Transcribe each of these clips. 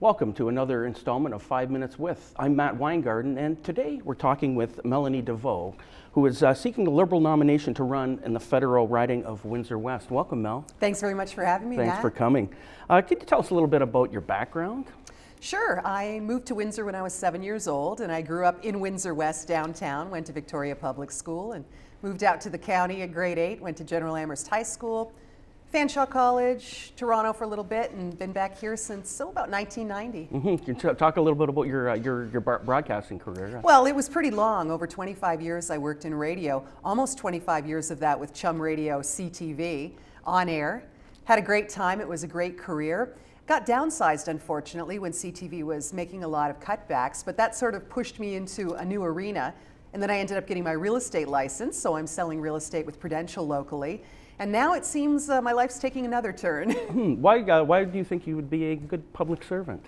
Welcome to another installment of 5 Minutes With. I'm Matt Weingarden, and today we're talking with Melanie Deveau, who is seeking a Liberal nomination to run in the federal riding of Windsor West. Welcome, Mel. Thanks very much for having me, Matt. Thanks for coming. Can you tell us a little bit about your background? Sure. I moved to Windsor when I was 7 years old, and I grew up in Windsor West downtown, went to Victoria Public School, and moved out to the county at grade 8, went to General Amherst High School, Fanshawe College, Toronto for a little bit, and been back here since about 1990. Can you talk a little bit about your broadcasting career? Well, it was pretty long. Over 25 years I worked in radio, almost 25 years of that with Chum Radio CTV on air. Had a great time. It was a great career. Got downsized, unfortunately, when CTV was making a lot of cutbacks, but that sort of pushed me into a new arena. And then I ended up getting my real estate license, so I'm selling real estate with Prudential locally. And now it seems my life's taking another turn. Why do you think you would be a good public servant?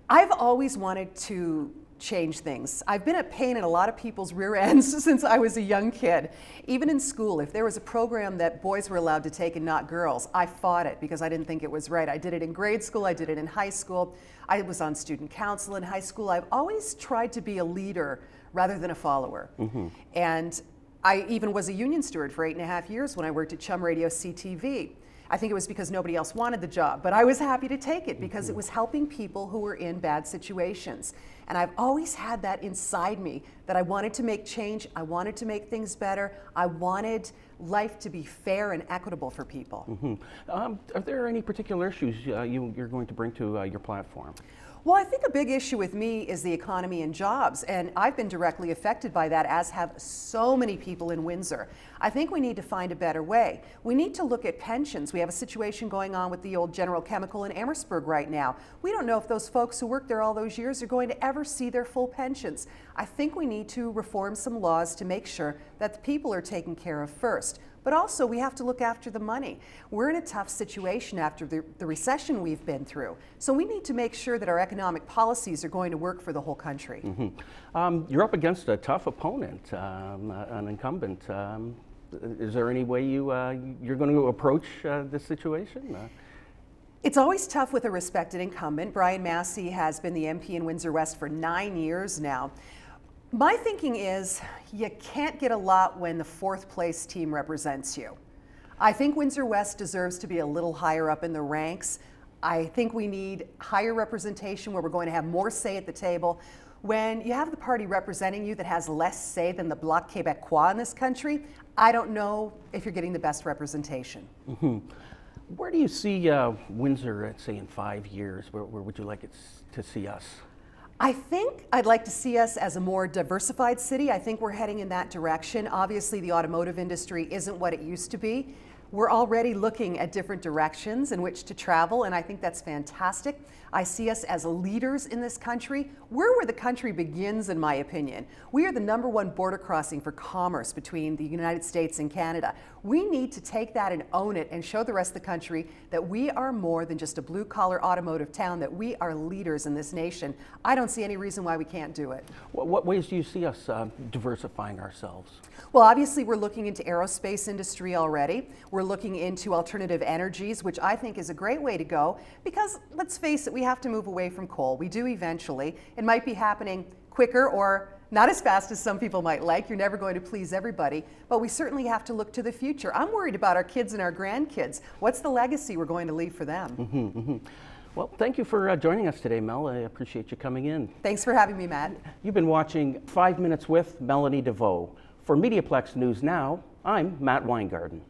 I've always wanted to change things. I've been a pain in a lot of people's rear ends since I was a young kid. Even in school, if there was a program that boys were allowed to take and not girls, I fought it because I didn't think it was right. I did it in grade school, I did it in high school. I was on student council in high school. I've always tried to be a leader rather than a follower. And I even was a union steward for 8.5 years when I worked at Chum Radio CTV. I think it was because nobody else wanted the job, but I was happy to take it because it was helping people who were in bad situations. And I've always had that inside me that I wanted to make change, I wanted to make things better, I wanted life to be fair and equitable for people. Are there any particular issues you're going to bring to your platform? Well, I think a big issue with me is the economy and jobs, and I've been directly affected by that, as have so many people in Windsor. I think we need to find a better way. We need to look at pensions. We have a situation going on with the old General Chemical in Amherstburg right now. We don't know if those folks who worked there all those years are going to ever see their full pensions. I think we need to reform some laws to make sure that the people are taken care of first. But also, we have to look after the money. We're in a tough situation after the recession we've been through. So we need to make sure that our economic policies are going to work for the whole country. You're up against a tough opponent, an incumbent. Is there any way you're going to approach this situation? It's always tough with a respected incumbent. Brian Massey has been the MP in Windsor West for 9 years now. My thinking is you can't get a lot when the fourth place team represents you. I think Windsor West deserves to be a little higher up in the ranks. I think we need higher representation where we're going to have more say at the table. When you have the party representing you that has less say than the Bloc Québécois in this country, I don't know if you're getting the best representation. Where do you see Windsor, say, in 5 years? Where would you like it to see us? I think I'd like to see us as a more diversified city. I think we're heading in that direction. Obviously, the automotive industry isn't what it used to be. We're already looking at different directions in which to travel, and I think that's fantastic. I see us as leaders in this country. We're where the country begins, in my opinion. We are the #1 border crossing for commerce between the United States and Canada. We need to take that and own it and show the rest of the country that we are more than just a blue-collar automotive town, that we are leaders in this nation. I don't see any reason why we can't do it. What ways do you see us diversifying ourselves? Well, obviously, we're looking into aerospace industry already. We're looking into alternative energies, which I think is a great way to go because, let's face it, we have to move away from coal. We do eventually. It might be happening quicker or not as fast as some people might like. You're never going to please everybody, but we certainly have to look to the future. I'm worried about our kids and our grandkids. What's the legacy we're going to leave for them? Well, thank you for joining us today, Mel. I appreciate you coming in. Thanks for having me, Matt. You've been watching 5 Minutes with Melanie Deveau. For Mediaplex News Now, I'm Matt Weingarden.